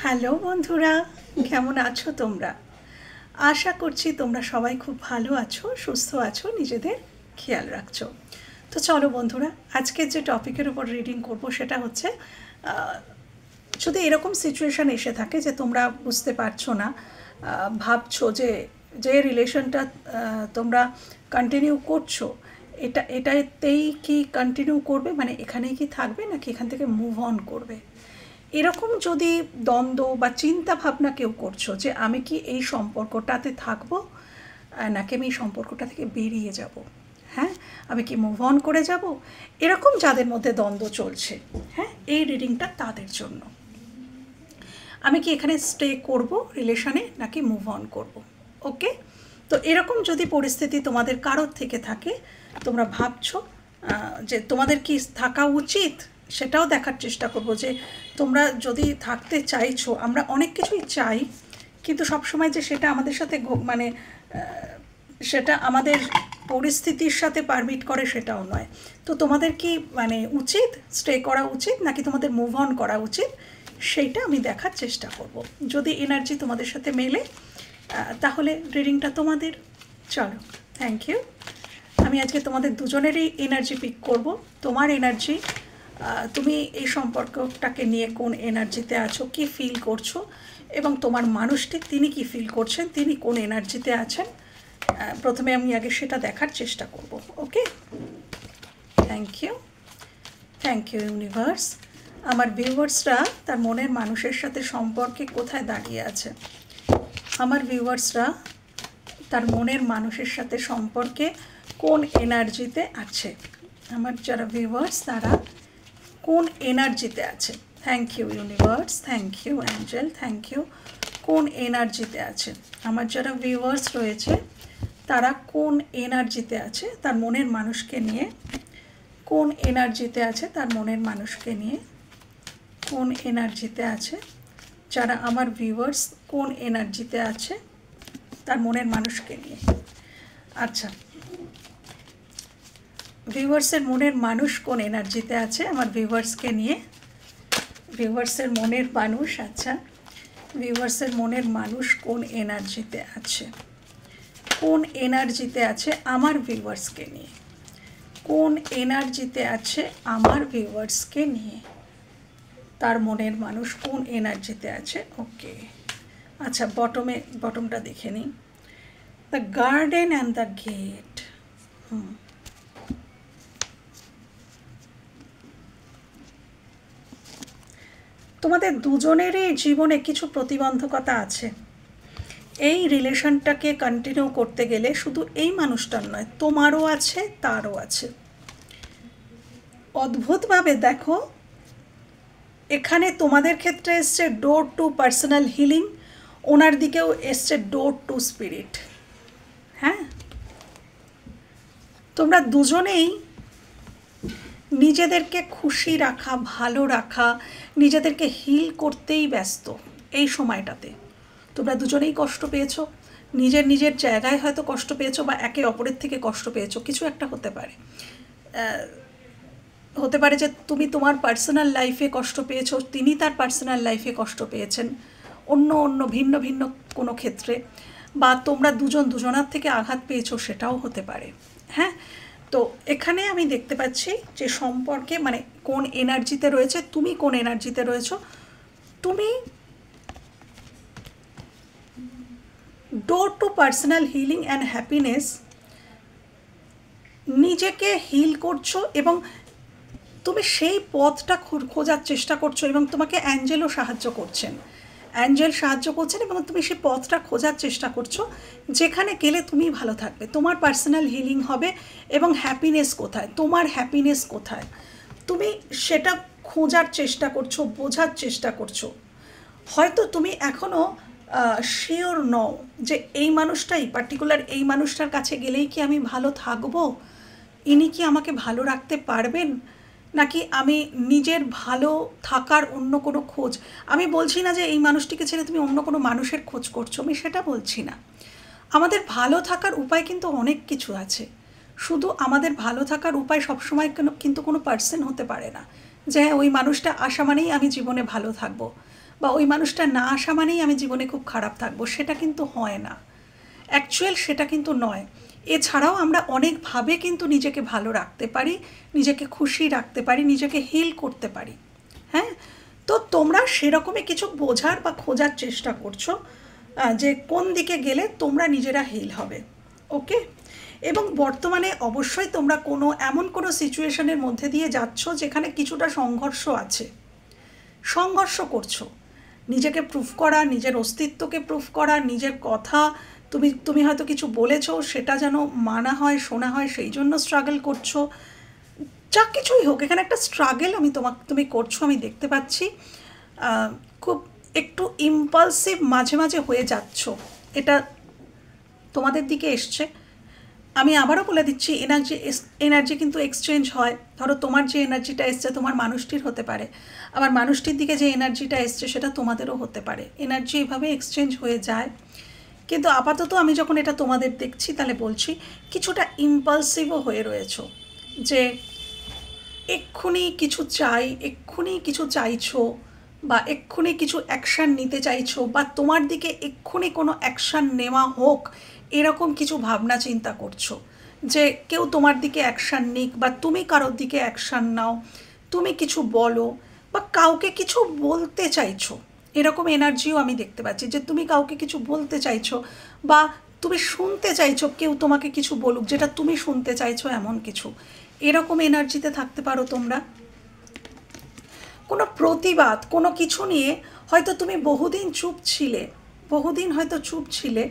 Hello বন্ধুরা, কেমন আছো তোমরা? আশা করছি তোমরা সবাই খুব ভালো আছো, সুস্থ আছো, নিজেদের খেয়াল রাখছো। তো চলো বন্ধুরা, আজকের যে টপিকের উপর রিডিং করব সেটা হচ্ছে যদি এরকম সিচুয়েশান এসে থাকে যে তোমরা বুঝতে পারছো না, ভাবছো যে যে রিলেশনটা তোমরা কন্টিনিউ করছো এটাতেই কি কন্টিনিউ করবে, মানে এখানেই কি থাকবে নাকি এখান থেকে মুভ অন করবে, এরকম যদি দ্বন্দ্ব বা চিন্তা ভাবনা কেউ করছো যে আমি কি এই সম্পর্কটাতে থাকবো নাকি আমি এই সম্পর্কটা থেকে বেরিয়ে যাব, হ্যাঁ, আমি কি মুভ অন করে যাব, এরকম যাদের মধ্যে দ্বন্দ্ব চলছে, হ্যাঁ, এই রিডিংটা তাদের জন্য। আমি কি এখানে স্টে করব রিলেশনে নাকি মুভ অন করব, ওকে? তো এরকম যদি পরিস্থিতি তোমাদের কারোর থেকে থাকে, তোমরা ভাবছো যে তোমাদের কি থাকা উচিত, সেটাও দেখার চেষ্টা করবো যে তোমরা যদি থাকতে চাইছো, আমরা অনেক কিছুই চাই কিন্তু সবসময় যে সেটা আমাদের সাথে মানে সেটা আমাদের পরিস্থিতির সাথে পারমিট করে সেটাও নয়। তো তোমাদের কি মানে উচিত স্টে করা উচিত নাকি তোমাদের মুভ অন করা উচিত, সেইটা আমি দেখার চেষ্টা করব। যদি এনার্জি তোমাদের সাথে মেলে তাহলে রিডিংটা তোমাদের। চলো, থ্যাংক ইউ। আমি আজকে তোমাদের দুজনেরই এনার্জি পিক করব। তোমার এনার্জি, তুমি এই সম্পর্কটাকে নিয়ে কোন এনার্জিতে আছো, কি ফিল করছো, এবং তোমার মানুষটি তিনি কি ফিল করছেন, তিনি কোন এনার্জিতে আছেন, প্রথমে আমি আগে সেটা দেখার চেষ্টা করব। Okay, thank you, thank you universe. আমার ভিউয়ার্সরা তার মনের মানুষের সাথে সম্পর্কে কোথায় দাঁড়িয়ে আছে? আমার ভিউয়ার্সরা তার মনের মানুষের সাথে সম্পর্কে কোন এনার্জিতে আছে? আমার যারা ভিউয়ার্স তারা কোন এনার্জিতে আছে? Thank you universe, thank you angel, thank you. কোন এনার্জিতে আছে আমার যারা ভিউয়ার্স রয়েছে, তারা কোন এনার্জিতে আছে তার মনের মানুষকে নিয়ে? কোন এনার্জিতে আছে তার মনের মানুষকে নিয়ে? কোন এনার্জিতে আছে যারা আমার ভিউয়ার্স, কোন এনার্জিতে আছে তার মনের মানুষকে নিয়ে? আচ্ছা, ভিউয়ার্সের মনের মানুষ কোন এনার্জিতে আছে আমার ভিউয়ার্সকে নিয়ে? ভিউয়ার্সের মনের মানুষ, আচ্ছা, ভিউয়ার্সের মনের মানুষ কোন এনার্জিতে আছে? কোন এনার্জিতে আছে আমার ভিউয়ার্সকে নিয়ে? কোন এনার্জিতে আছে আমার ভিউয়ার্সকে নিয়ে? তার মনের মানুষ কোন এনার্জিতে আছে? ওকে, আচ্ছা, বটমটা দেখে নিই। The garden and the gate. তোমাদের দুজনেরই জীবনে কিছু প্রতিবন্ধকতা আছে। এই রিলেশনটাকে কন্টিনিউ করতে গেলে শুধু এই মানুষটার নয়, তোমারও আছে, তারও আছে। অদ্ভুতভাবে দেখো, এখানে তোমাদের ক্ষেত্রে এসছে ডোর টু পার্সোনাল হিলিং, ওনার দিকেও এসছে ডোর টু স্পিরিট। হ্যাঁ, তোমরা দুজনেই নিজেদেরকে খুশি রাখা, ভালো রাখা, নিজেদেরকে হিল করতেই ব্যস্ত। এই সময়টাতে তোমরা দুজনেই কষ্ট পেয়েছো, নিজের নিজের জায়গায় হয়তো কষ্ট পেয়েছো বা একে অপরের থেকে কষ্ট পেয়েছো, কিছু একটা হতে পারে। হতে পারে যে তুমি তোমার পার্সোনাল লাইফে কষ্ট পেয়েছো, তিনি তার পার্সোনাল লাইফে কষ্ট পেয়েছেন অন্য অন্য ভিন্ন ভিন্ন কোনো ক্ষেত্রে, বা তোমরা দুজন দুজনার থেকে আঘাত পেয়েছো, সেটাও হতে পারে। হ্যাঁ, তো এখানে আমি দেখতে পাচ্ছি যে সম্পর্কে মানে কোন এনার্জিতে রয়েছে, তুমি কোন এনার্জিতে রয়েছো। তুমি door to personal healing and happiness, নিজেকে হিল করছো এবং তুমি সেই পথটা খোঁজার চেষ্টা করছো, এবং তোমাকে অ্যাঞ্জেলও সাহায্য করছেন, অ্যাঞ্জেল সাহায্য করছেন, এবং তুমি সেই পথটা খোঁজার চেষ্টা করছো যেখানে গেলে তুমি ভালো থাকবে, তোমার পার্সোনাল হিলিং হবে। এবং হ্যাপিনেস কোথায়, তোমার হ্যাপিনেস কোথায়, তুমি সেটা খোঁজার চেষ্টা করছো, বোঝার চেষ্টা করছো। হয়তো তুমি এখনও শিওর নও যে এই মানুষটাই, পার্টিকুলার এই মানুষটার কাছে গেলেই কি আমি ভালো থাকবো, ইনি কি আমাকে ভালো রাখতে পারবেন, নাকি আমি নিজের ভালো থাকার অন্য কোনো খোঁজ। আমি বলছি না যে এই মানুষটিকে ছেড়ে তুমি অন্য কোনো মানুষের খোঁজ করছো, আমি সেটা বলছি না। আমাদের ভালো থাকার উপায় কিন্তু অনেক কিছু আছে। শুধু আমাদের ভালো থাকার উপায় সবসময় কিন্তু কোনো পার্সন হতে পারে না যে হ্যাঁ ওই মানুষটা আসা মানেই আমি জীবনে ভালো থাকবো, বা ওই মানুষটা না আসা মানেই আমি জীবনে খুব খারাপ থাকবো, সেটা কিন্তু হয় না। অ্যাকচুয়াল সেটা কিন্তু নয়। এছাড়াও আমরা অনেকভাবে কিন্তু নিজেকে ভালো রাখতে পারি, নিজেকে খুশি রাখতে পারি, নিজেকে হিল করতে পারি। হ্যাঁ, তো তোমরা সেরকমই কিছু বোঝার বা খোঁজার চেষ্টা করছো যে কোন দিকে গেলে তোমরা নিজেরা হিল হবে। ওকে, এবং বর্তমানে অবশ্যই তোমরা এমন কোনো সিচুয়েশনের মধ্যে দিয়ে যাচ্ছ যেখানে কিছুটা সংঘর্ষ আছে, সংঘর্ষ করছো নিজেকে প্রুফ করা, নিজের অস্তিত্বকে প্রুফ করা, নিজের কথা তুমি হয়তো কিছু বলেছো সেটা যেন মানা হয়, শোনা হয়, সেই জন্য স্ট্রাগল করছো। যা কিছুই হোক, এখানে একটা স্ট্রাগল তুমি করছো আমি দেখতে পাচ্ছি। খুব একটু ইম্পালসিভ মাঝে মাঝে হয়ে যাচ্ছ, এটা তোমাদের দিকে এসছে। আমি আবারও বলে দিচ্ছি, এনার্জি কিন্তু এক্সচেঞ্জ হয়। ধরো তোমার যে এনার্জিটা এসছে তোমার মানুষটির হতে পারে, আবার মানুষটির দিকে যে এনার্জিটা এসছে সেটা তোমাদেরও হতে পারে। এনার্জি এভাবে এক্সচেঞ্জ হয়ে যায়। কিন্তু আপাতত আমি যখন এটা তোমাদের দেখছি তাহলে বলছি কিছুটা ইম্পালসিভও হয়ে রয়েছো, যে এক্ষুনি কিছু চাই, এক্ষুনি কিছু চাইছো, বা এক্ষুনি কিছু অ্যাকশান নিতে চাইছো, বা তোমার দিকে এক্ষুনি কোনো অ্যাকশান নেওয়া হোক এরকম কিছু ভাবনা চিন্তা করছো, যে কেউ তোমার দিকে অ্যাকশান নিক বা তুমি কারোর দিকে অ্যাকশান নাও, তুমি কিছু বলো বা কাউকে কিছু বলতে চাইছো। এরকম এনার্জিও আমি দেখতে পাচ্ছি, যে তুমি কাউকে কিছু বলতে চাইছো বা তুমি শুনতে চাইছো কেউ তোমাকে কিছু বলুক যেটা তুমি শুনতে চাইছো, এমন কিছু এরকম এনার্জিতে থাকতে পারো তোমরা। কোনো প্রতিবাদ কোনো কিছু নিয়ে হয়তো তুমি বহুদিন চুপ ছিলে, বহুদিন হয়তো চুপ ছিলে,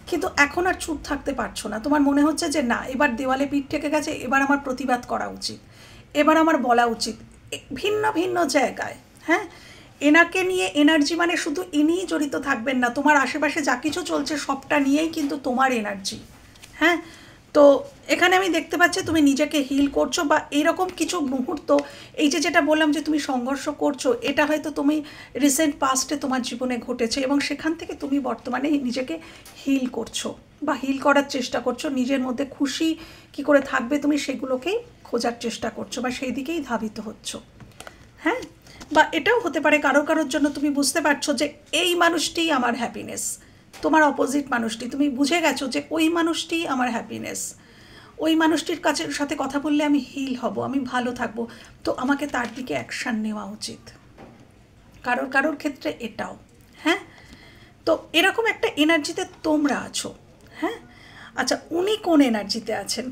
কিন্তু এখন আর চুপ থাকতে পারছো না। তোমার মনে হচ্ছে যে না, এবার দেওয়ালে পিঠ ঠেকে গেছে, এবার আমার প্রতিবাদ করা উচিত, এবার আমার বলা উচিত, ভিন্ন ভিন্ন জায়গায়। হ্যাঁ, এনাকে নিয়ে এনার্জি মানে শুধু ইনিই জড়িত থাকবেন না, তোমার আশেপাশে যা কিছু চলছে সবটা নিয়েই কিন্তু তোমার এনার্জি। হ্যাঁ, তো এখানে আমি দেখতে পাচ্ছি তুমি নিজেকে হিল করছো, বা এইরকম কিছু মুহূর্ত, এই যেটা বললাম যে তুমি সংঘর্ষ করছো, এটা হয়তো তুমি রিসেন্ট পাস্টে তোমার জীবনে ঘটেছে, এবং সেখান থেকে তুমি বর্তমানে নিজেকে হিল করছো বা হিল করার চেষ্টা করছো। নিজের মধ্যে খুশি কি করে থাকবে তুমি সেগুলোকেই খোঁজার চেষ্টা করছো, বা সেই দিকেই ধাবিত হচ্ছ। হ্যাঁ, বা এটাও হতে পারে কারোর জন্য তুমি বুঝতে পারছো যে এই মানুষটিই আমার হ্যাপিনেস, তোমার অপোজিট মানুষটি, তুমি বুঝে গেছো যে ওই মানুষটিই আমার হ্যাপিনেস, ওই মানুষটির সাথে কথা বললে আমি হিল হব, আমি ভালো থাকবো, তো আমাকে তার দিকে অ্যাকশান নেওয়া উচিত। কারোর ক্ষেত্রে এটাও। হ্যাঁ, তো এরকম একটা এনার্জিতে তোমরা আছো। হ্যাঁ, আচ্ছা, উনি কোন এনার্জিতে আছেন?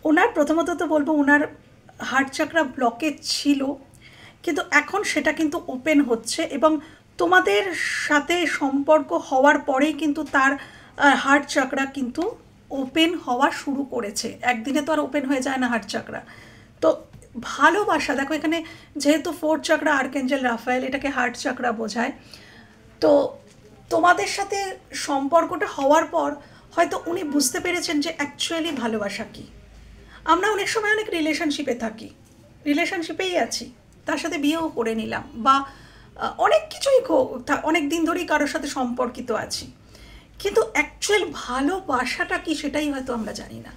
ওনার প্রথমত তো বলবো ওনার হার্ট চাকরা ব্লকেজ ছিল, কিন্তু এখন সেটা কিন্তু ওপেন হচ্ছে, এবং তোমাদের সাথে সম্পর্ক হওয়ার পরেই কিন্তু তার হার্ট চাকরা কিন্তু ওপেন হওয়া শুরু করেছে। একদিনে তো আর ওপেন হয়ে যায় না হার্ট চাকরা। তো ভালোবাসা, দেখো এখানে যেহেতু 4th চাকরা আর্কেঞ্জেল রাফায়েল, এটাকে হার্ট চাকরা বোঝায়। তো তোমাদের সাথে সম্পর্কটা হওয়ার পর হয়তো উনি বুঝতে পেরেছেন যে অ্যাকচুয়ালি ভালোবাসা কী। আমরা অনেক সময় অনেক রিলেশনশিপে থাকি, রিলেশনশিপেই আছি, তার সাথে বিয়েও করে নিলাম, বা অনেক কিছুই অনেক দিন ধরেই কারোর সাথে সম্পর্কিত আছি, কিন্তু অ্যাকচুয়াল ভালোবাসাটা কি সেটাই হয়তো আমরা জানি না।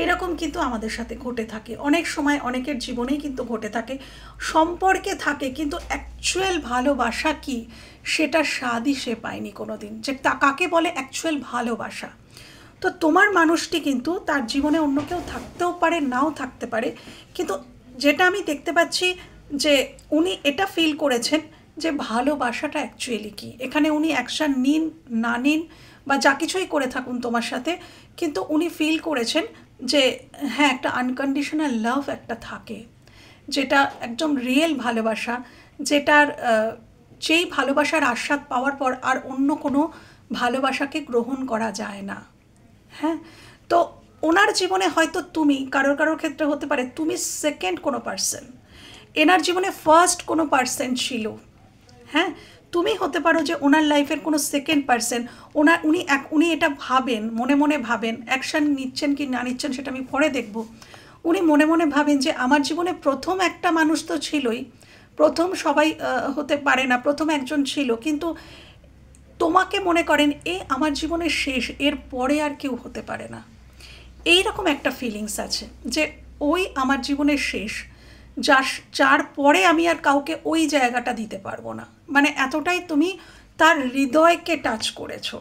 এরকম কিন্তু আমাদের সাথে ঘটে থাকে, অনেক সময় অনেকের জীবনেই কিন্তু ঘটে থাকে, সম্পর্কে থাকে কিন্তু অ্যাকচুয়াল ভালোবাসা কি সেটা স্বাদই সে পায়নি কোনো দিন, যে কাকে বলে অ্যাকচুয়াল ভালোবাসা। তো তোমার মানুষটি কিন্তু তার জীবনে অন্য কেউ থাকতেও পারে, নাও থাকতে পারে, কিন্তু যেটা আমি দেখতে পাচ্ছি যে উনি এটা ফিল করেছেন যে ভালোবাসাটা অ্যাকচুয়ালি কী। এখানে উনি অ্যাকশান নিন না নিন বা যা কিছুই করে থাকুন তোমার সাথে, কিন্তু উনি ফিল করেছেন যে হ্যাঁ, একটা আনকন্ডিশনাল লাভ একটা থাকে, যেটা একদম রিয়েল ভালোবাসা, যেটার যেই ভালোবাসার আস্বাদ পাওয়ার পর আর অন্য কোনো ভালোবাসাকে গ্রহণ করা যায় না। হ্যাঁ, তো ওনার জীবনে হয়তো তুমি কারোর ক্ষেত্রে হতে পারে তুমি সেকেন্ড কোনো পার্সন, এনার জীবনে ফার্স্ট কোনো পার্সন ছিল। হ্যাঁ, তুমি হতে পারো যে ওনার লাইফের কোনো সেকেন্ড পার্সন। উনি এটা ভাবেন, মনে মনে ভাবেন, অ্যাকশান নিচ্ছেন কি না নিচ্ছেন সেটা আমি পরে দেখব। উনি মনে মনে ভাবেন যে আমার জীবনে প্রথম একটা মানুষ তো ছিলই, প্রথম সবাই হতে পারে না, প্রথম একজন ছিল, কিন্তু তোমাকে মনে করেন এ আমার জীবনের শেষ, এর পরে আর কেউ হতে পারে না। এই রকম একটা ফিলিংস আছে যে ওই আমার জীবনের শেষ, যার পরে আমি আর কাউকে ওই জায়গাটা দিতে পারবো না। মানে এতটাই তুমি তার হৃদয়কে টাচ করেছো।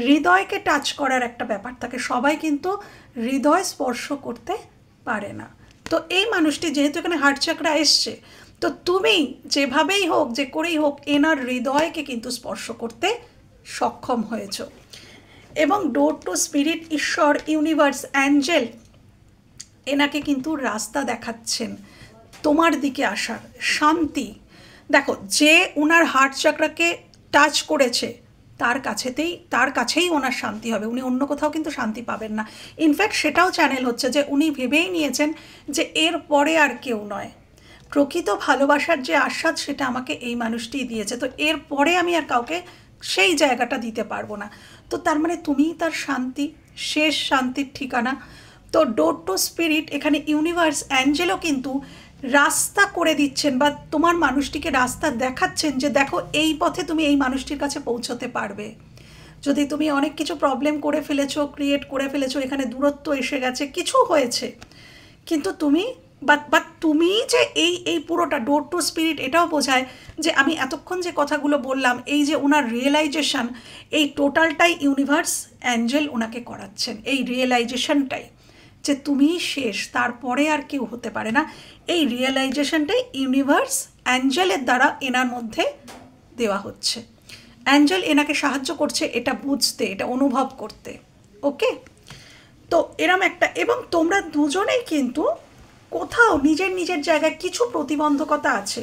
হৃদয়কে টাচ করার একটা ব্যাপার থাকে, সবাই কিন্তু হৃদয় স্পর্শ করতে পারে না। তো এই মানুষটি যেহেতু এখানে হার্ট চাকরা এসছে, তো তুমি যেভাবেই হোক, যে করেই হোক, এনার হৃদয়কে কিন্তু স্পর্শ করতে সক্ষম হয়েছো। এবং ডোর টু স্পিরিট, ঈশ্বর, ইউনিভার্স, অ্যাঞ্জেল এনাকে কিন্তু রাস্তা দেখাচ্ছেন তোমার দিকে আসার, শান্তি। দেখো, যে ওনার হার্ট চাকরাকে টাচ করেছে তার কাছেই ওনার শান্তি হবে, উনি অন্য কোথাও কিন্তু শান্তি পাবেন না। ইনফ্যাক্ট সেটাও চ্যানেল হচ্ছে যে উনি ভেবেই নিয়েছেন যে এর পরে আর কেউ নয়। প্রকৃত ভালোবাসার যে আস্বাদ সেটা আমাকে এই মানুষটিই দিয়েছে, তো এর পরে আমি আর কাউকে সেই জায়গাটা দিতে পারবো না। তো তার মানে তুমিই তার শান্তি, শেষ শান্তির ঠিকানা। তো ডোর টু স্পিরিট, এখানে ইউনিভার্স, অ্যাঞ্জেলও কিন্তু রাস্তা করে দিচ্ছেন বা তোমার মানুষটিকে রাস্তা দেখাচ্ছেন যে দেখো এই পথে তুমি এই মানুষটির কাছে পৌঁছতে পারবে। যদি তুমি অনেক কিছু প্রবলেম করে ফেলেছো, ক্রিয়েট করে ফেলেছো, এখানে দূরত্ব এসে গেছে, কিছু হয়েছে, কিন্তু তুমি তুমি যে এই পুরোটা ডোর টু স্পিরিট এটাও বোঝায় যে আমি এতক্ষণ যে কথাগুলো বললাম, এই যে ওনার রিয়েলাইজেশন, এই টোটালটাই ইউনিভার্স, অ্যাঞ্জেল ওনাকে করাচ্ছেন, এই রিয়েলাইজেশনটাই যে তুমি শেষ, তারপরে আর কেউ হতে পারে না। এই রিয়েলাইজেশনটাই ইউনিভার্স, অ্যাঞ্জেলের দ্বারা এনার মধ্যে দেওয়া হচ্ছে। অ্যাঞ্জেল এনাকে সাহায্য করছে এটা বুঝতে, এটা অনুভব করতে। ওকে, তো এরম একটা, এবং তোমরা দুজনেই কিন্তু কোথাও নিজের নিজের জায়গায় কিছু প্রতিবন্ধকতা আছে।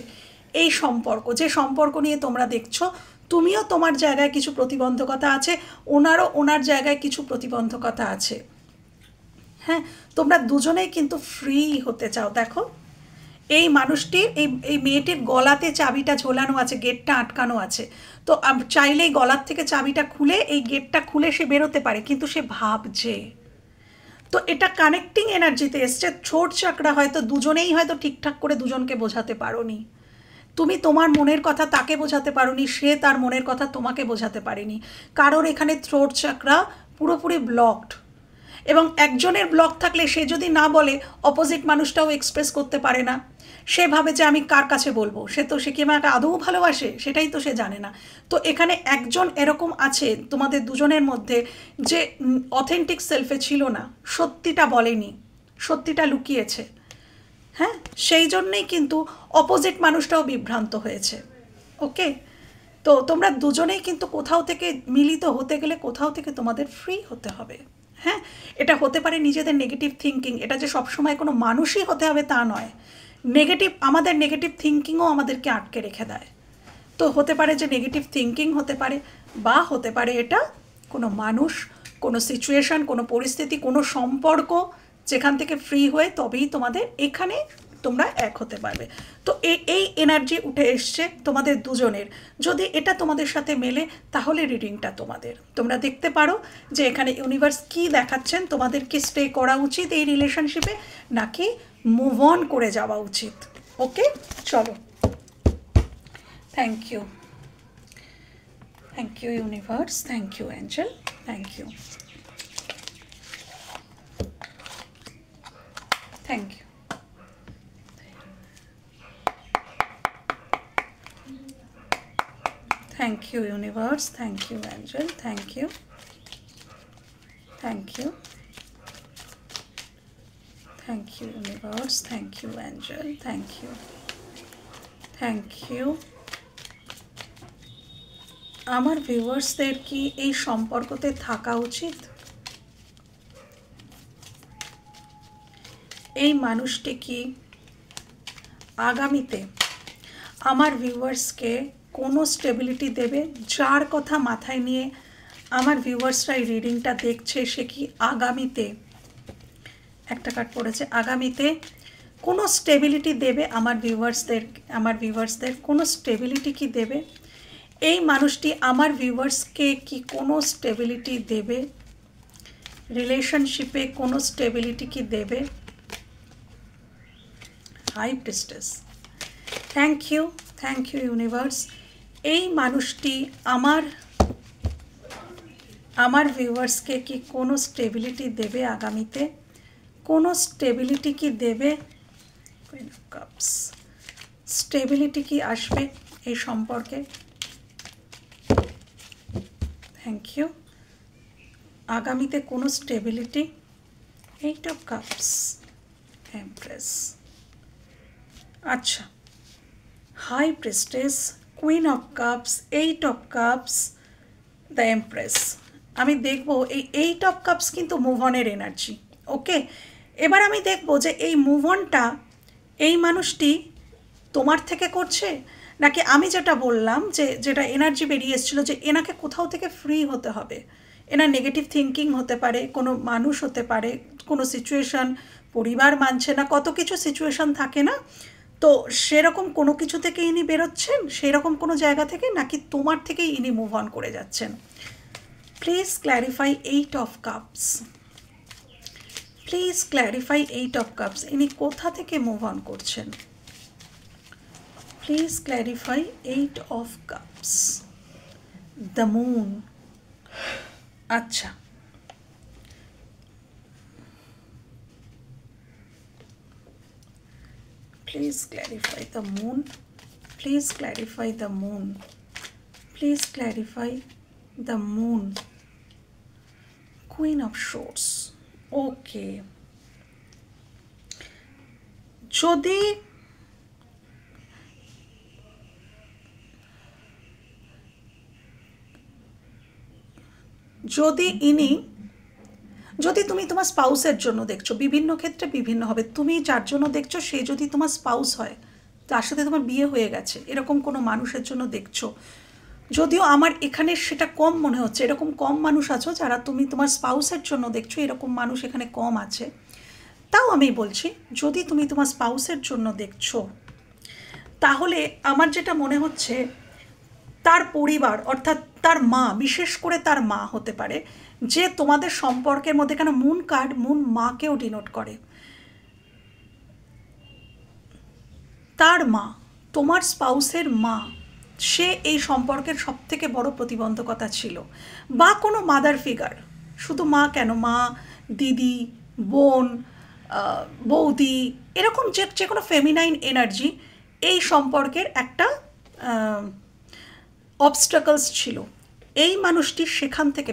এই সম্পর্ক, যে সম্পর্ক নিয়ে তোমরা দেখছো, তুমিও তোমার জায়গায় কিছু প্রতিবন্ধকতা আছে, ওনারও ওনার জায়গায় কিছু প্রতিবন্ধকতা আছে। হ্যাঁ, তোমরা দুজনেই কিন্তু ফ্রি হতে চাও। দেখো, এই মানুষটির, এই মেয়েটির গলাতে চাবিটা ঝোলানো আছে, গেটটা আটকানো আছে। তো চাইলেই গলার থেকে চাবিটা খুলে এই গেটটা খুলে সে বেরোতে পারে, কিন্তু সে ভাবছে। তো এটা কানেক্টিং এনার্জিতে এসছে। ছোট চাকরা হয়তো দুজনেই হয়তো ঠিকঠাক করে দুজনকে বোঝাতে পারোনি, তুমি তোমার মনের কথা তাকে বোঝাতে পারোনি, সে তার মনের কথা তোমাকে বোঝাতে পারেনি। কারোর এখানে থ্রোট চাকরা পুরোপুরি ব্লকড, এবং একজনের ব্লক থাকলে সে যদি না বলে, অপোজিট মানুষটাও এক্সপ্রেস করতে পারে না। সে ভাবে যে আমি কার কাছে বলবো, সে কি আমাকে আদৌ ভালোবাসে, সেটাই তো সে জানে না। তো এখানে একজন এরকম আছে তোমাদের দুজনের মধ্যে যে অথেন্টিক সেলফে ছিল না, সত্যিটা বলেনি, সত্যিটা লুকিয়েছে। হ্যাঁ, সেই জন্যেই কিন্তু অপোজিট মানুষটাও বিভ্রান্ত হয়েছে। ওকে, তো তোমরা দুজনেই কিন্তু কোথাও থেকে মিলিত হতে গেলে কোথাও থেকে তোমাদের ফ্রি হতে হবে। হ্যাঁ, এটা হতে পারে নিজেদের নেগেটিভ থিঙ্কিং, এটা যে সবসময় কোনো মানুষই হতে হবে তা নয়। আমাদের নেগেটিভ থিঙ্কিংও আমাদেরকে আটকে রেখে দেয়। তো হতে পারে যে নেগেটিভ থিঙ্কিং হতে পারে, বা হতে পারে এটা কোনো মানুষ, কোনো সিচুয়েশান, কোনো পরিস্থিতি, কোনো সম্পর্ক, যেখান থেকে ফ্রি হয়ে তবেই তোমাদের এখানে তোমরা এক হতে পারবে। তো এই এনার্জি উঠে এসছে তোমাদের দুজনের। যদি এটা তোমাদের সাথে মেলে তাহলে রিডিংটা তোমাদের, তোমরা দেখতে পারো যে এখানে ইউনিভার্স কি দেখাচ্ছেন, তোমাদের কি স্টে করা উচিত এই রিলেশনশিপে, নাকি মুভ অন করে যাওয়া উচিত। ওকে, চলো। Thank you, thank you universe, thank you angel, thank you, thank you. Thank you universe, thank you angel, thank you, thank you, thank you universe, thank you angel, thank you, thank you. আমার ভিউয়ার্সদের কি এই সম্পর্কতে থাকা উচিত? এই মানুষটি কি আগামীতে আমার ভিউয়ার্সকে কোনো স্টেবিলিটি দেবে? যার কথা মাথায় নিয়ে আমার ভিউয়ার্সরা এই রিডিংটা দেখছে, সে কি আগামীতে, একটা কার্ড পড়েছে, আগামীতে কোনো স্টেবিলিটি দেবে আমার ভিউয়ার্সদের কোনো স্টেবিলিটি কি দেবে? এই মানুষটি আমার ভিউয়ার্সকে কি কোনো স্টেবিলিটি দেবে? রিলেশনশিপে কোনো স্টেবিলিটি কি দেবে? High priestess, thank you universe. এই মানুষটি আমার ভিউয়ার্সকে কি কোনো স্টেবিলিটি দেবে আগামীতে? কোনো স্টেবিলিটি কি দেবে? Queen of cups. স্টেবিলিটি কি আসবে এই সম্পর্কে? Thank you. আগামীতে কোনো stability? Eight of cups, empress. আচ্ছা, high priestess, queen of cups, eight of cups, the empress. আমি দেখব এই এইট অফ কাপস কিন্তু মুভ অনের এনার্জি। ওকে, এবার আমি দেখব যে এই মুভ অনটা এই মানুষটি তোমার থেকে করছে, নাকি আমি যেটা বললাম যে যেটা এনার্জি বেরিয়ে এসেছিলো যে এনাকে কোথাও থেকে ফ্রি হতে হবে। এনার নেগেটিভ থিঙ্কিং হতে পারে, কোনো মানুষ হতে পারে, কোনো সিচুয়েশান, পরিবার মানছে না, কত কিছু সিচুয়েশান থাকে না, তো সেরকম কোনো কিছু থেকে ইনি বেরোচ্ছেন, সেরকম কোনো জায়গা থেকে, নাকি তোমার থেকেই ইনি মুভ অন করে যাচ্ছেন। Please clarify eight of cups, please clarify eight of cups. ইনি কোথা থেকে মুভ অন করছেন? Please clarify eight of cups, the moon. আচ্ছা, please clarify the moon, please clarify the moon, please clarify the moon, Queen of Swords. Okay, যদি তুমি তোমার স্পাউসের জন্য দেখছো, বিভিন্ন ক্ষেত্রে বিভিন্ন হবে, তুমি যার জন্য দেখছো সে যদি তোমার স্পাউস হয়, তার সাথে তোমার বিয়ে হয়ে গেছে, এরকম কোনো মানুষের জন্য দেখছো, যদিও আমার এখানে সেটা কম মনে হচ্ছে, এরকম কম মানুষ আছো যারা তুমি তোমার স্পাউসের জন্য দেখছো, এরকম মানুষ এখানে কম আছে। তাও আমি বলছি, যদি তুমি তোমার স্পাউসের জন্য দেখছো, তাহলে আমার যেটা মনে হচ্ছে তার পরিবার, অর্থাৎ তার মা, বিশেষ করে তার মা হতে পারে, যে তোমাদের সম্পর্কের মধ্যে, কেন মুন কার্ড মুন মাকেও ডিনোট করে, তার মা, তোমার স্পাউসের মা, সে এই সম্পর্কের সবথেকে বড় প্রতিবন্ধকতা ছিল, বা কোনো মাদার ফিগার, শুধু মা কেন, মা, দিদি, বোন, বৌদি, এরকম যে কোনো ফেমিনাইন এনার্জি এই সম্পর্কের একটা অবস্টাকলস ছিল। এই মানুষটি সেখান থেকে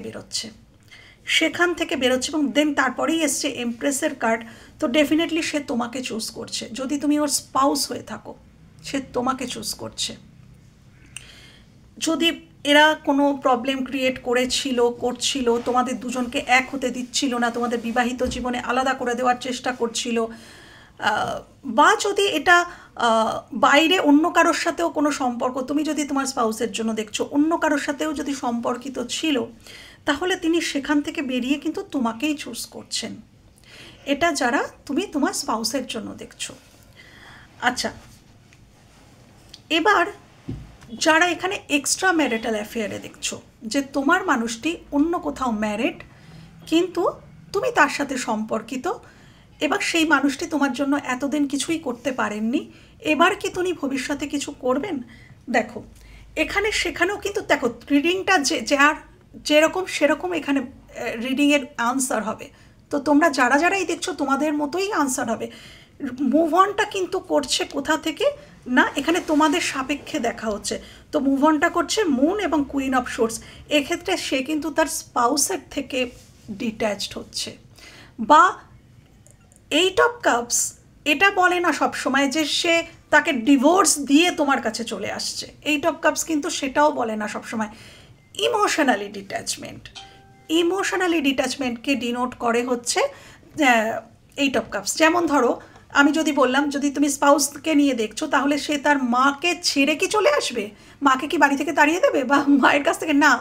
বেরোচ্ছে, এবং দেন তারপরেই এসছে এমপ্রেসের কার্ড। তো ডেফিনেটলি সে তোমাকে চুজ করছে, যদি তুমি ওর স্পাউস হয়ে থাকো, সে তোমাকে চুজ করছে। যদি এরা কোনো প্রবলেম ক্রিয়েট করছিল, তোমাদের দুজনকে এক হতে দিচ্ছিল না, তোমাদের বিবাহিত জীবনে আলাদা করে দেওয়ার চেষ্টা করছিল, বা যদি এটা বাইরে অন্য কারোর সাথেও কোনো সম্পর্ক, তুমি যদি তোমার স্পাউসের জন্য দেখছো অন্য কারোর সাথেও যদি সম্পর্কিত ছিল, তাহলে তিনি সেখান থেকে বেরিয়ে কিন্তু তোমাকেই চুজ করছেন। এটা যারা তুমি তোমার স্পাউসের জন্য দেখছো। আচ্ছা, এবার যারা এখানে এক্সট্রা ম্যারিটাল অ্যাফেয়ারে দেখছো, যে তোমার মানুষটি অন্য কোথাও ম্যারিড, কিন্তু তুমি তার সাথে সম্পর্কিত, এবার সেই মানুষটি তোমার জন্য এতদিন কিছুই করতে পারেননি, এবার কি তুমি ভবিষ্যতে কিছু করবেন? দেখো, এখানে সেখানেও কিন্তু দেখো, রিডিংটা যার যেরকম সেরকম এখানে রিডিংয়ের আনসার হবে। তো তোমরা যারাই দেখছো তোমাদের মতোই আনসার হবে। মুভ অনটা কিন্তু করছে কোথা থেকে না, এখানে তোমাদের সাপেক্ষে দেখা হচ্ছে। তো মুভ অনটা করছে মুন এবং কুইন অফ সোর্স। এক্ষেত্রে সে কিন্তু তার স্পাউসের থেকে ডিট্যাচড হচ্ছে, বা এইট অফ কাপস এটা বলে না সবসময় যে সে তাকে ডিভোর্স দিয়ে তোমার কাছে চলে আসছে। এইট অফ কাপস কিন্তু সেটাও বলে না সবসময়। ইমোশনালি ডিট্যাচমেন্টকে ডিনোট করে হচ্ছে এইট অফ কাপস। যেমন ধরো, আমি যদি বললাম, যদি তুমি স্পাউসকে নিয়ে দেখছো, তাহলে সে তার মাকে ছেড়ে কি চলে আসবে? মাকে কি বাড়ি থেকে তাড়িয়ে দেবে, বা মায়ের কাছ থেকে? না,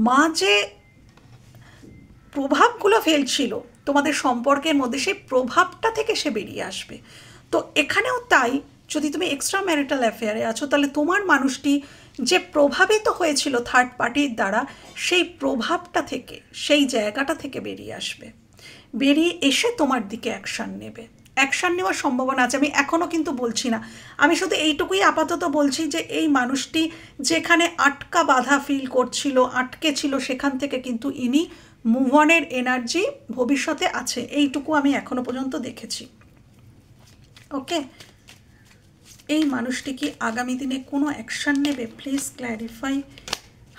মা যে প্রভাবগুলো ফেলছিল তোমাদের সম্পর্কের মধ্যে, সেই প্রভাবটা থেকে সে বেরিয়ে আসবে। তো এখানেও তাই, যদি তুমি এক্সট্রা ম্যারিটাল অ্যাফেয়ারে আছো, তাহলে তোমার মানুষটি যে প্রভাবিত হয়েছিল থার্ড পার্টির দ্বারা, সেই প্রভাবটা থেকে, সেই জায়গাটা থেকে বেরিয়ে আসবে, বেরিয়ে এসে তোমার দিকে অ্যাকশান নেওয়ার সম্ভাবনা আছে। আমি এখনও কিন্তু বলছি না, আমি শুধু এইটুকুই আপাতত বলছি যে এই মানুষটি যেখানে আটকা বাধা ফিল করছিল, আটকে ছিল, সেখান থেকে কিন্তু ইনি মুভ অনের এনার্জি ভবিষ্যতে আছে, এইটুকু আমি এখনো পর্যন্ত দেখেছি। ওকে। এই মানুষটি কি আগামী দিনে কোনো অ্যাকশান নেবে? Please clarify.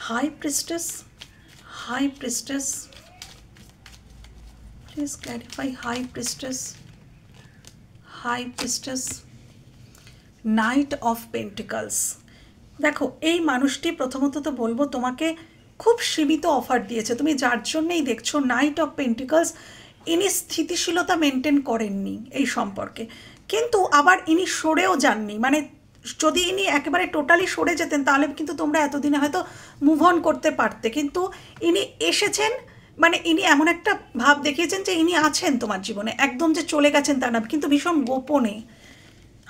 High priestess, high priestess, please clarify. High priestess, high priestess, knight of pentacles. দেখো এই মানুষটি প্রথমত তো বলবো তোমাকে খুব সীমিত অফার দিয়েছে, তুমি যার জন্যই দেখছো নাইট অফ পেন্টিকলস। ইনি স্থিতিশীলতা মেনটেন করেননি এই সম্পর্কে, কিন্তু আবার ইনি সরেও যাননি। মানে যদি ইনি একেবারে টোটালি সরে যেতেন তাহলে কিন্তু তোমরা এতদিনে হয়তো মুভ অন করতে পারতে, কিন্তু ইনি এসেছেন, মানে ইনি এমন একটা ভাব দেখিয়েছেন যে ইনি আছেন তোমার জীবনে, একদম যে চলে গেছেন তা না, কিন্তু ভীষণ গোপনে।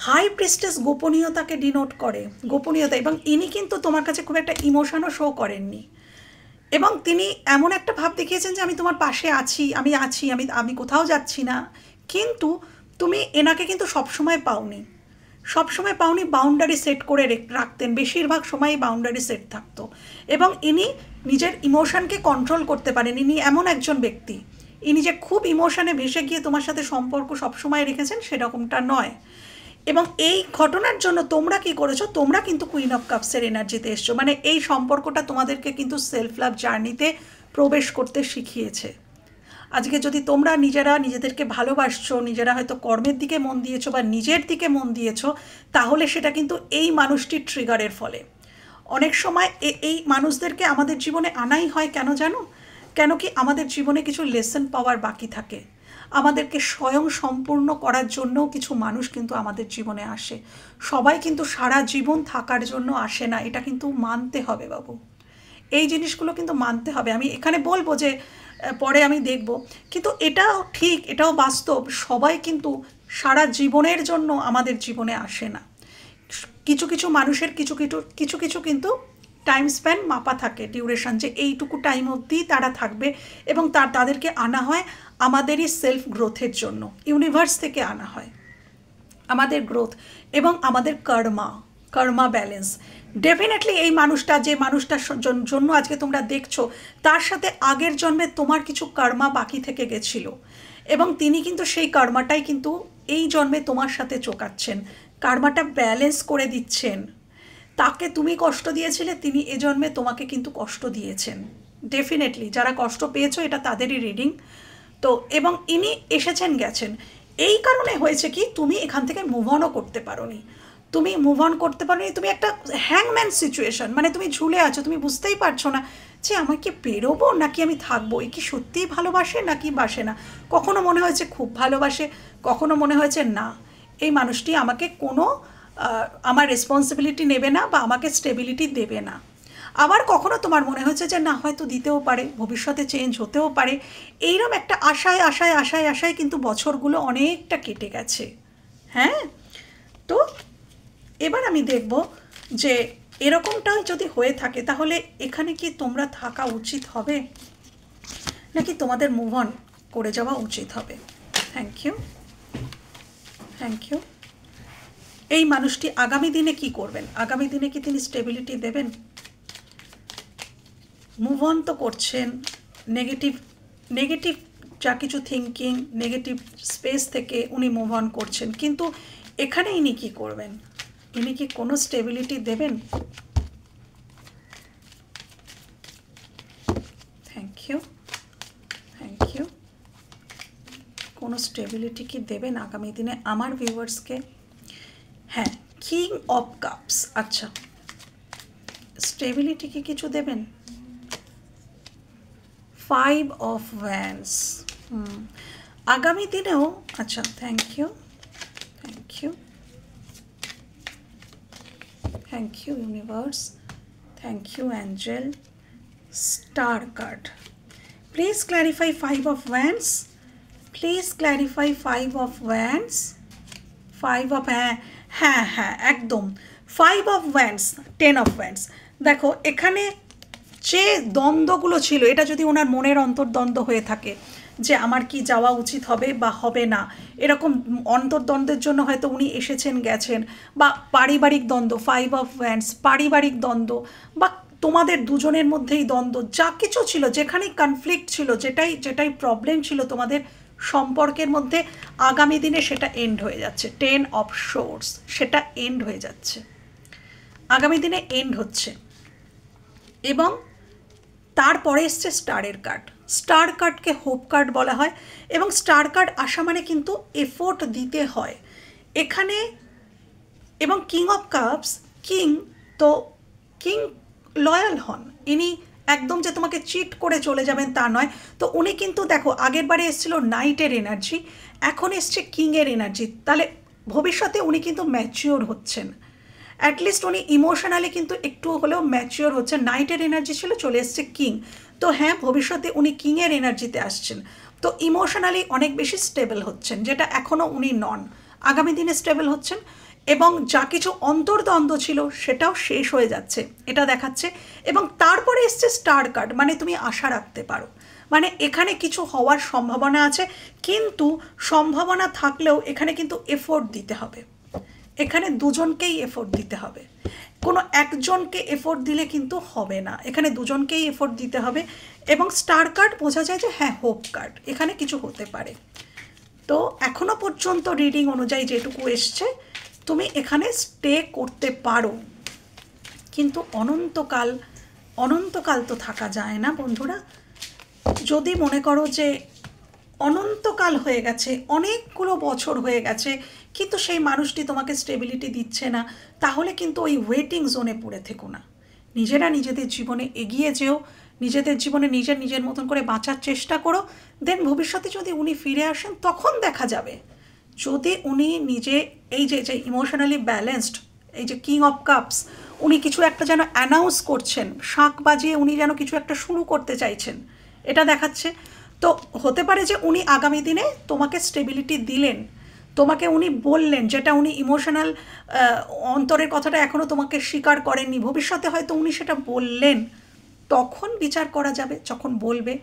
হাই প্রিস্টেস গোপনীয়তাকে ডিনোট করে, গোপনীয়তা। এবং ইনি কিন্তু তোমার কাছে খুব একটা ইমোশনও শো করেননি, এবং তিনি এমন একটা ভাব দেখিয়েছেন যে আমি তোমার পাশে আছি, আমি আছি, আমি কোথাও যাচ্ছি না। কিন্তু তুমি এনাকে কিন্তু সবসময় পাওনি, সবসময় পাওনি। বাউন্ডারি সেট করে রাখতেন, বেশিরভাগ সময়ই বাউন্ডারি সেট থাকতো, এবং ইনি নিজের ইমোশনকে কন্ট্রোল করতে পারেন। ইনি এমন একজন ব্যক্তি, ইনি যে খুব ইমোশনে ভেসে গিয়ে তোমার সাথে সম্পর্ক সবসময় রেখেছেন সেরকমটা নয়। এবং এই ঘটনার জন্য তোমরা কি করেছো, তোমরা কিন্তু কুইন অফ কাপসের এনার্জিতে এসছো। মানে এই সম্পর্কটা তোমাদেরকে কিন্তু সেলফ লাভ জার্নিতে প্রবেশ করতে শিখিয়েছে। আজকে যদি তোমরা নিজেরা নিজেদেরকে ভালোবাসছো, নিজেরা হয়তো কর্মের দিকে মন দিয়েছো বা নিজের দিকে মন দিয়েছো, তাহলে সেটা কিন্তু এই মানুষটির ট্রিগারের ফলে। অনেক সময় এই মানুষদেরকে আমাদের জীবনে আনাই হয় কেন জানো? কেন কি আমাদের জীবনে কিছু লেসন পাওয়ার বাকি থাকে, আমাদেরকে স্বয়ং সম্পূর্ণ করার জন্যও কিছু মানুষ কিন্তু আমাদের জীবনে আসে। সবাই কিন্তু সারা জীবন থাকার জন্য আসে না, এটা কিন্তু মানতে হবে বাবু, এই জিনিসগুলো কিন্তু মানতে হবে। আমি এখানে বলবো যে পরে আমি দেখব, কিন্তু এটাও ঠিক, এটাও বাস্তব, সবাই কিন্তু সারা জীবনের জন্য আমাদের জীবনে আসে না। কিছু কিছু মানুষের কিছু কিছু কিন্তু টাইম স্প্যান মাপা থাকে, ডিউরেশন, যে এইটুকু টাইম অবধি তারা থাকবে, এবং তাদেরকে আনা হয় আমাদেরই সেলফ গ্রোথের জন্য, ইউনিভার্স থেকে আনা হয় আমাদের গ্রোথ এবং আমাদের কর্মা ব্যালেন্স। ডেফিনেটলি এই মানুষটা, যে মানুষটার জন্য আজকে তোমরা দেখছো, তার সাথে আগের জন্মে তোমার কিছু কর্মা বাকি থেকে গেছিল, এবং তিনি কিন্তু সেই কর্মাটাই কিন্তু এই জন্মে তোমার সাথে চোকাচ্ছেন, কর্মাটা ব্যালেন্স করে দিচ্ছেন। তাকে তুমি কষ্ট দিয়েছিলে, তিনি এ জন্মে তোমাকে কিন্তু কষ্ট দিয়েছেন। ডেফিনেটলি যারা কষ্ট পেয়েছো এটা তাদেরই রিডিং। তো এবং ইনি এসেছেন গেছেন, এই কারণে হয়েছে কি, তুমি এখান থেকে মুভ অনও করতে পারোনি, তুমি মুভ অন করতে পারোনি, তুমি একটা হ্যাংম্যান সিচুয়েশন, মানে তুমি ঝুলে আছো, তুমি বুঝতেই পারছো না যে আমাকে বেরোবো নাকি আমি থাকবো, এ কি সত্যিই ভালোবাসে নাকি বাসে না। কখনো মনে হয়েছে খুব ভালোবাসে, কখনো মনে হয়েছে না, এই মানুষটি আমাকে কোনো আমার রেসপন্সিবিলিটি নেবে না বা আমাকে স্টেবিলিটি দেবে না। আবার কখনো তোমার মনে হচ্ছে যে না, হয়তো দিতেও পারে, ভবিষ্যতে চেঞ্জ হতেও পারে। এইরকম একটা আশায় আশায় আশায় আশায় কিন্তু বছরগুলো অনেকটা কেটে গেছে। হ্যাঁ, তো এবার আমি দেখব যে এরকমটাই যদি হয়ে থাকে তাহলে এখানে কি তোমরা থাকা উচিত হবে নাকি তোমাদের মুভ অন করে যাওয়া উচিত হবে। Thank you, thank you. এই মানুষটি আগামী দিনে কি করবেন? আগামী দিনে কি তিনি স্টেবিলিটি দেবেন? মুভ অন তো করছেন, নেগেটিভ যা কিছু থিঙ্কিং, নেগেটিভ স্পেস থেকে উনি মুভ অন করছেন, কিন্তু এখানে ইনি কি করবেন? ইনি কি কোনো স্টেবিলিটি দেবেন? Thank you, thank you. কোনো স্টেবিলিটি কি দেবেন আগামী দিনে আমার ভিউয়ার্সকে? হ্যাঁ, কিং অফ কাপস। আচ্ছা, স্টেবিলিটি কি কিছু দেবেন? 5 অফ ওয়ান্ডস। আগামী দিনেও, আচ্ছা, thank you, thank you, thank you universe, thank you angel. Star card, please clarify 5 of wands, please clarify 5 of wands. 5 of, হ্যাঁ হ্যাঁ হ্যাঁ একদম, 5 অফ ওয়ান্ডস, 10 অফ ওয়ান্ডস। দেখো এখানে যে দ্বন্দ্বগুলো ছিল, এটা যদি ওনার মনের অন্তর্দ্বন্দ্ব হয়ে থাকে যে আমার কি যাওয়া উচিত হবে বা হবে না, এরকম অন্তর্দ্বন্দ্বের জন্য হয়তো উনি এসেছেন গেছেন, বা পারিবারিক দ্বন্দ্ব, 5 অফ ওয়ান্ডস, পারিবারিক দ্বন্দ্ব, বা তোমাদের দুজনের মধ্যেই দ্বন্দ্ব, যা কিছু ছিল, যেখানেই কনফ্লিক্ট ছিল, যেটাই প্রবলেম ছিল তোমাদের, সম্পর্কের মধ্যে আগামী দিনে সেটা এন্ড হয়ে যাচ্ছে। 10 অফ সোর্স, সেটা এন্ড হয়ে যাচ্ছে, আগামী দিনে এন্ড হচ্ছে। এবং তারপরে এসছে স্টারের কার্ড। স্টার কার্ডকে হোপ কার্ড বলা হয়, এবং স্টার কার্ড আসা মানে কিন্তু এফোর্ট দিতে হয় এখানে। এবং কিং অফ কাপস, কিং, তো কিং লয়াল হন, ইনি একদম যে তোমাকে চিট করে চলে যাবেন তা নয়। তো উনি কিন্তু দেখো আগের বারে এসেছিল নাইটের এনার্জি, এখন এসছে কিংয়ের এনার্জি, তাহলে ভবিষ্যতে উনি কিন্তু ম্যাচিওর হচ্ছেন, অ্যাটলিস্ট উনি ইমোশনালি কিন্তু একটু হলেও ম্যাচিওর হচ্ছেন। নাইটের এনার্জি ছিল, চলে এসছে কিং, তো হ্যাঁ ভবিষ্যতে উনি কিংয়ের এনার্জিতে আসছেন। তো ইমোশনালি অনেক বেশি স্টেবল হচ্ছেন, যেটা এখনও উনি নন, আগামী দিনে স্টেবল হচ্ছেন। এবং যা কিছু অন্তর্দ্বন্দ্ব ছিল সেটাও শেষ হয়ে যাচ্ছে, এটা দেখাচ্ছে। এবং তারপরে এসছে স্টার কার্ড, মানে তুমি আশা রাখতে পারো, মানে এখানে কিছু হওয়ার সম্ভাবনা আছে, কিন্তু সম্ভাবনা থাকলেও এখানে কিন্তু এফোর্ট দিতে হবে, এখানে দুজনকেই এফোর্ট দিতে হবে, কোনো একজনকে এফোর্ট দিলে কিন্তু হবে না, এখানে দুজনকেই এফোর্ট দিতে হবে। এবং স্টার কার্ড বোঝা যায় যে হ্যাঁ হোপ কার্ড, এখানে কিছু হতে পারে। তো এখনো পর্যন্ত রিডিং অনুযায়ী যেটুকু এসছে, তুমি এখানে স্টে করতে পারো, কিন্তু অনন্তকাল অনন্তকাল তো থাকা যায় না বন্ধুরা। যদি মনে করো যে অনন্তকাল হয়ে গেছে, অনেকগুলো বছর হয়ে গেছে, কিন্তু সেই মানুষটি তোমাকে স্টেবিলিটি দিচ্ছে না, তাহলে কিন্তু ওই ওয়েটিং জোনে পড়ে থেকো না, নিজেরা নিজেদের জীবনে এগিয়ে যেও, নিজেদের জীবনে নিজের মতন করে বাঁচার চেষ্টা করো। দেন ভবিষ্যতে যদি উনি ফিরে আসেন তখন দেখা যাবে, যদি উনি নিজে এই যে ইমোশনালি ব্যালেন্সড, এই যে কিং অফ কাপস, উনি কিছু একটা যেন অ্যানাউন্স করছেন, শাঁখ বাজিয়ে উনি যেন কিছু একটা শুরু করতে চাইছেন, এটা দেখাচ্ছে। তো হতে পারে যে উনি আগামী দিনে তোমাকে স্টেবিলিটি দিলেন, তোমাকে উনি বললেন, যেটা উনি ইমোশনাল অন্তরের কথাটা এখনও তোমাকে স্বীকার করেননি, ভবিষ্যতে হয়তো উনি সেটা বললেন, তখন বিচার করা যাবে যখন বলবে।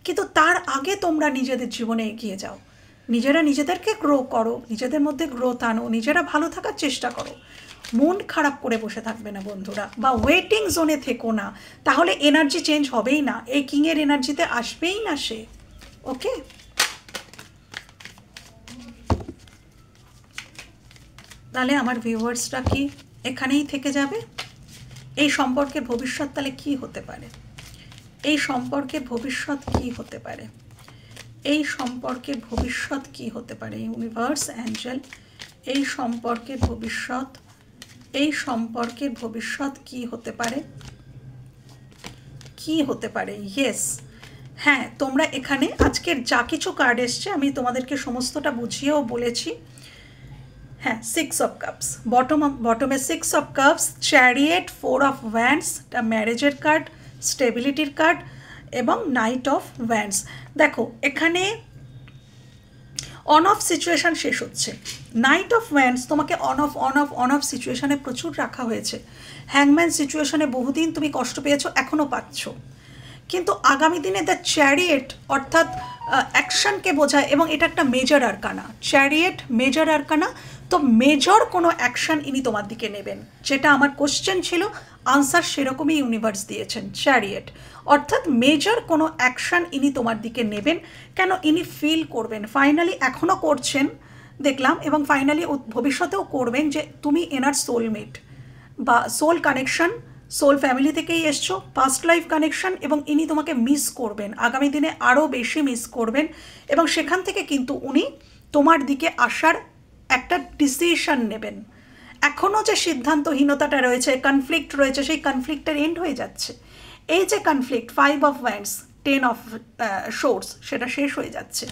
কিন্তু তার আগে তোমরা নিজেদের জীবনে এগিয়ে যাও, নিজেরা নিজেদেরকে গ্রো করো, নিজেদের মধ্যে গ্রোথ আনো, নিজেরা ভালো থাকার চেষ্টা করো, মন খারাপ করে বসে থাকবে না বন্ধুরা, বা ওয়েটিং জোনে থেকো না, তাহলে এনার্জি চেঞ্জ হবেই না, এই কিংয়ের এনার্জিতে আসবেই না সে। ওকে, তাহলে আমার ভিউয়ার্সরা কি এখানেই থেকে যাবে? এই সম্পর্কের ভবিষ্যৎ তাহলে কি হতে পারে? এই সম্পর্কের ভবিষ্যৎ কি হতে পারে? এই সম্পর্কের ভবিষ্যৎ কি হতে পারে? ইউনিভার্স, অ্যাঞ্জেল, এই সম্পর্কের ভবিষ্যৎ, এই সম্পর্কের ভবিষ্যৎ কি হতে পারে? কি হতে পারে? ইয়েস, হ্যাঁ, তোমরা এখানে আজকের যা কিছু কার্ড এসছে আমি তোমাদেরকে সমস্তটা বুঝিয়েও বলেছি। হ্যাঁ, 6 অফ কাপস, বটমে 6 of cups, chariot, 4 of wands, এটা ম্যারেজের কার্ড, স্টেবিলিটির কার্ড, এবং নাইট অফ ওয়ান্ডস। দেখো এখানে অন অফ সিচুয়েশান শেষ হচ্ছে, নাইট অফ ওয়ান্ডস তোমাকে অন অফ সিচুয়েশানে প্রচুর রাখা হয়েছে, হ্যাংম্যান সিচুয়েশানে বহুদিন তুমি কষ্ট পেয়েছো, এখনও পাচ্ছ, কিন্তু আগামী দিনে দ্য চ্যারিয়েট অর্থাৎ অ্যাকশানকে বোঝায়, এবং এটা একটা major arcana, chariot major arcana. তো মেজর কোনো অ্যাকশান ইনি তোমার দিকে নেবেন, যেটা আমার কোশ্চেন ছিল, আনসার সেরকমই ইউনিভার্স দিয়েছেন, চ্যারিয়েট অর্থাৎ মেজর কোনো অ্যাকশান ইনি তোমার দিকে নেবেন। কেন? ইনি ফিল করবেন, ফাইনালি এখনও করছেন দেখলাম, এবং ফাইনালি ভবিষ্যতেও করবেন যে তুমি এনার সোলমেট বা সোল কানেকশন, সোল ফ্যামিলি থেকেই এসছো, পাস্ট লাইফ কানেকশন, এবং ইনি তোমাকে মিস করবেন, আগামী দিনে আরও বেশি মিস করবেন, এবং সেখান থেকে কিন্তু উনি তোমার দিকে আসার একটা ডিসিশন নেবেন। এখনও যে সিদ্ধান্তহীনতাটা রয়েছে, কনফ্লিক্ট রয়েছে, সেই কনফ্লিক্টের এন্ড হয়ে যাচ্ছে। এই যে conflict, 5 of wands, 10 of swords, সেটা শেষ হয়ে যাচ্ছে।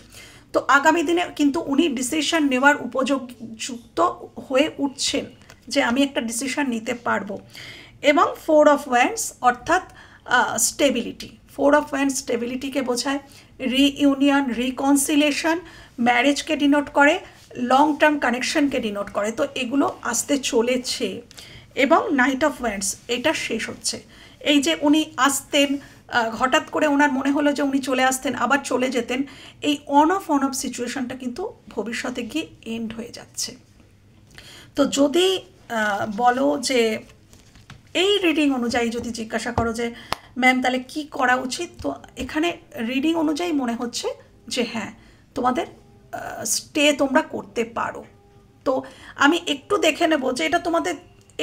তো আগামী দিনে কিন্তু উনি ডিসিশন নেওয়ার উপযুক্ত হয়ে উঠছেন, যে আমি একটা ডিসিশন নিতে পারবো। এবং 4 অফ ওয়ান্ডস অর্থাৎ স্টেবিলিটি, 4 অফ ওয়ান্ডস স্টেবিলিটিকে বোঝায়, রিইউনিয়ন, রিকনসিলেশন, ম্যারেজকে ডিনোট করে, লং টার্ম কানেকশনকে ডিনোট করে। তো এগুলো আসতে চলেছে। এবং নাইট অফ ওয়ান্ডস, এটা শেষ হচ্ছে। এই যে উনি আসতেন, হঠাৎ করে ওনার মনে হলো যে উনি চলে আসতেন, আবার চলে যেতেন, এই অন অফ সিচুয়েশনটা কিন্তু ভবিষ্যতে গিয়ে এন্ড হয়ে যাচ্ছে। তো যদি বলো যে এই রিডিং অনুযায়ী যদি জিজ্ঞাসা করো যে ম্যাম তাহলে কী করা উচিত, তো এখানে রিডিং অনুযায়ী মনে হচ্ছে যে হ্যাঁ, তোমাদের স্টে তোমরা করতে পারো। তো আমি একটু দেখে নেব যে এটা তোমাদের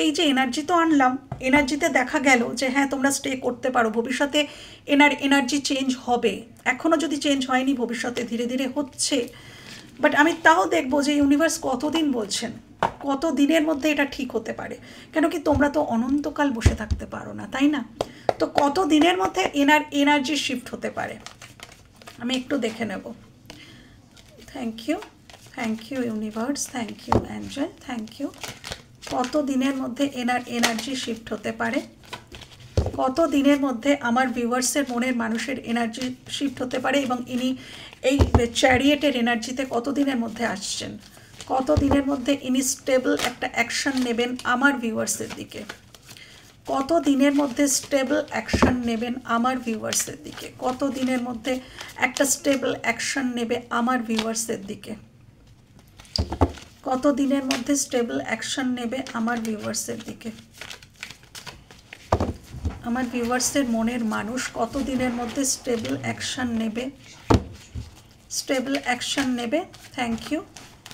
এই যে এনার্জি তো আনলাম, এনার্জিতে দেখা গেল যে হ্যাঁ তোমরা স্টে করতে পারো, ভবিষ্যতে এনার্জি চেঞ্জ হবে, এখনও যদি চেঞ্জ হয়নি ভবিষ্যতে ধীরে ধীরে হচ্ছে। বাট আমি তাও দেখবো যে ইউনিভার্স কতদিন বলছেন, কত দিনের মধ্যে এটা ঠিক হতে পারে, কেন কি তোমরা তো অনন্তকাল বসে থাকতে পারো না, তাই না? তো কত দিনের মধ্যে এনার্জি শিফট হতে পারে আমি একটু দেখে নেব। Thank you universe, thank you angel, thank you. কত দিনের মধ্যে এনার্জি শিফট হতে পারে, কত দিনের মধ্যে আমার ভিউয়ার্সের মনের মানুষের এনার্জি শিফট হতে পারে, এবং ইনি এই চ্যারিয়েটের এনার্জিতে কত দিনের মধ্যে আসছেন, কত দিনের মধ্যে ইনি স্টেবল একটা অ্যাকশন নেবেন আমার ভিউয়ার্সের দিকে, কত দিনের মধ্যে স্টেবল অ্যাকশন নেবেন আমার ভিউয়ার্সের দিকে, কত দিনের মধ্যে একটা স্টেবল অ্যাকশন নেবে আমার ভিউয়ার্সের দিকে, কত দিনের মধ্যে স্টেবল অ্যাকশন নেবে আমার ভিউয়ার্সের দিকে। আমার ভিউয়ার্সের মনের মানুষ কত দিনের মধ্যে স্টেবল অ্যাকশন নেবে, থ্যাংক ইউ।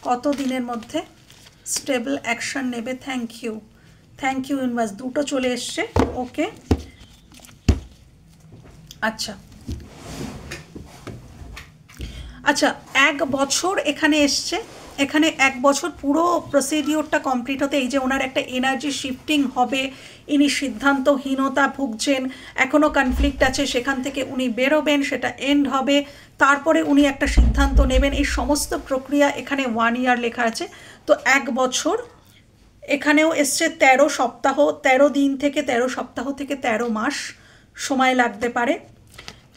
কত দিনের মধ্যে স্টেবল অ্যাকশন নেবে, থ্যাংক ইউ ইউনিভার্স। দুটো চলে এসছে, ওকে। আচ্ছা 1 বছর এখানে এসছে, এখানে 1 বছর পুরো প্রসিডিওরটা কমপ্লিট হতে, এই যে ওনার একটা এনার্জি শিফটিং হবে, ইনি সিদ্ধান্তহীনতা ভুগছেন, এখনও কনফ্লিক্ট আছে, সেখান থেকে উনি বেরোবেন, সেটা এন্ড হবে, তারপরে উনি একটা সিদ্ধান্ত নেবেন, এই সমস্ত প্রক্রিয়া এখানে 1 ইয়ার লেখা আছে। তো 1 বছর এখানেও এসছে 13 সপ্তাহ, 13 দিন থেকে 13 সপ্তাহ থেকে 13 মাস সময় লাগতে পারে।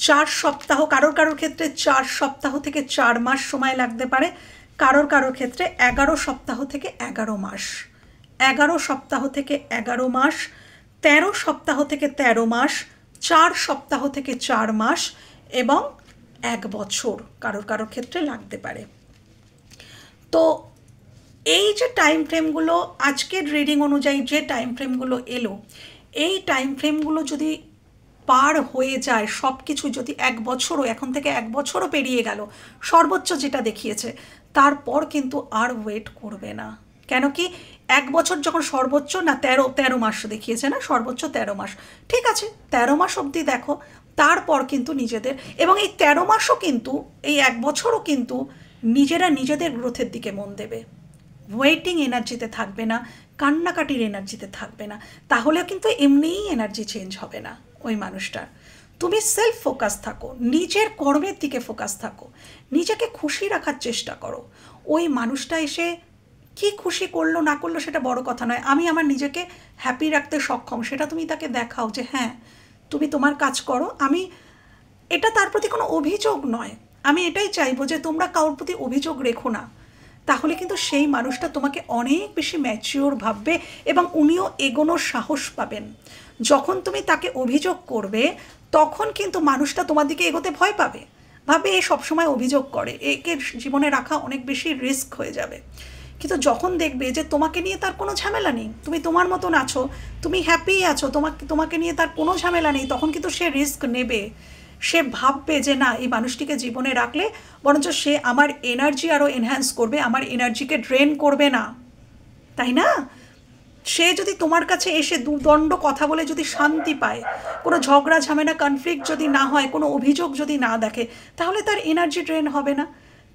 4 সপ্তাহ কারোর ক্ষেত্রে 4 সপ্তাহ থেকে 4 মাস সময় লাগতে পারে, কারোর ক্ষেত্রে 11 সপ্তাহ থেকে 11 মাস, 11 সপ্তাহ থেকে 11 মাস, 13 সপ্তাহ থেকে 13 মাস, 4 সপ্তাহ থেকে 4 মাস এবং 1 বছর কারোর ক্ষেত্রে লাগতে পারে। তো এই যে টাইম ফ্রেমগুলো আজকের রিডিং অনুযায়ী যে টাইম ফ্রেমগুলো এলো, এই টাইম ফ্রেমগুলো যদি পার হয়ে যায়, সব কিছু যদি 1 বছরও, এখন থেকে 1 বছরও পেরিয়ে গেল সর্বোচ্চ যেটা দেখিয়েছে, তারপর কিন্তু আর ওয়েট করবে না। কেন কি 1 বছর যখন সর্বোচ্চ না 13 মাস দেখিয়েছে না, সর্বোচ্চ 13 মাস, ঠিক আছে 13 মাস অবধি দেখো, তারপর কিন্তু নিজেদের, এবং এই 13 মাসও কিন্তু, এই 1 বছরও কিন্তু নিজেদের গ্রোথের দিকে মন দেবে, ওয়েটিং এনার্জিতে থাকবে না, কান্নাকাটির এনার্জিতে থাকবে না, তাহলে কিন্তু এমনিই এনার্জি চেঞ্জ হবে না ওই মানুষটার। তুমি সেলফ ফোকাস থাকো, নিজের কর্মের দিকে ফোকাস থাকো, নিজেকে খুশি রাখার চেষ্টা করো। ওই মানুষটা এসে কি খুশি করলো না করলো সেটা বড় কথা নয়, আমি আমার নিজেকে হ্যাপি রাখতে সক্ষম, সেটা তুমি তাকে দেখাও যে হ্যাঁ তুমি তোমার কাজ করো। আমি এটা তার প্রতি কোনো অভিযোগ নয়, আমি এটাই চাইবো যে তোমরা কারোর প্রতি অভিযোগ রেখো না, তাহলে কিন্তু সেই মানুষটা তোমাকে অনেক বেশি ম্যাচিওর ভাববে এবং উনিও এগোনোর সাহস পাবেন। যখন তুমি তাকে অভিযোগ করবে তখন কিন্তু মানুষটা তোমার দিকে এগোতে ভয় পাবে, ভাবে এ সবসময় অভিযোগ করে, একে জীবনে রাখা অনেক বেশি রিস্ক হয়ে যাবে। কিন্তু যখন দেখবে যে তোমাকে নিয়ে তার কোনো ঝামেলা নেই, তুমি তোমার মতন আছো, তুমি হ্যাপি আছো, তোমাকে নিয়ে তার কোনো ঝামেলা নেই, তখন কিন্তু সে রিস্ক নেবে, সে ভাববে যে না এই মানুষটিকে জীবনে রাখলে বরঞ্চ সে আমার এনার্জি আরও এনহ্যান্স করবে, আমার এনার্জিকে ড্রেন করবে না, তাই না? সে যদি তোমার কাছে এসে দুদণ্ড কথা বলে যদি শান্তি পায়, কোনো ঝগড়া ঝামেলা কনফ্লিক্ট যদি না হয়, কোনো অভিযোগ যদি না দেখে, তাহলে তার এনার্জি ড্রেন হবে না,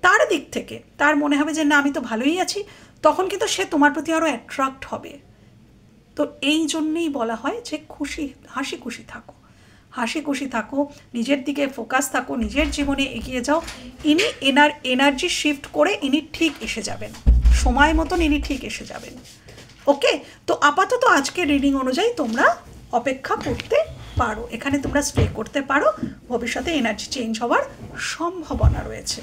তার দিক থেকে তার মনে হবে যে না আমি তো ভালোই আছি, তখন কিন্তু সে তোমার প্রতি আরও অ্যাট্রাক্ট হবে। তো এই জন্যেই বলা হয় যে হাসি খুশি থাকো, নিজের দিকে ফোকাস থাকো, নিজের জীবনে এগিয়ে যাও। ইনি এনার্জি শিফট করে ইনি ঠিক এসে যাবেন, সময় মতন ইনি ঠিক এসে যাবেন। ওকে, তো আপাতত আজকের রিডিং অনুযায়ী তোমরা অপেক্ষা করতে পারো, এখানে তোমরা স্টে করতে পারো, ভবিষ্যতে এনার্জি চেঞ্জ হওয়ার সম্ভাবনা রয়েছে।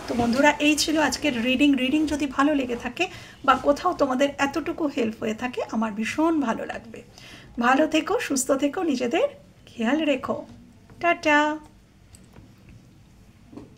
তো বন্ধুরা এই ছিল আজকের রিডিং যদি ভালো লেগে থাকে বা কোথাও তোমাদের এতটুকু হেল্প হয়ে থাকে আমার ভীষণ ভালো লাগবে। ভালো থেকো, সুস্থ থেকো, নিজেদের খেয়াল রেখো, টাটা।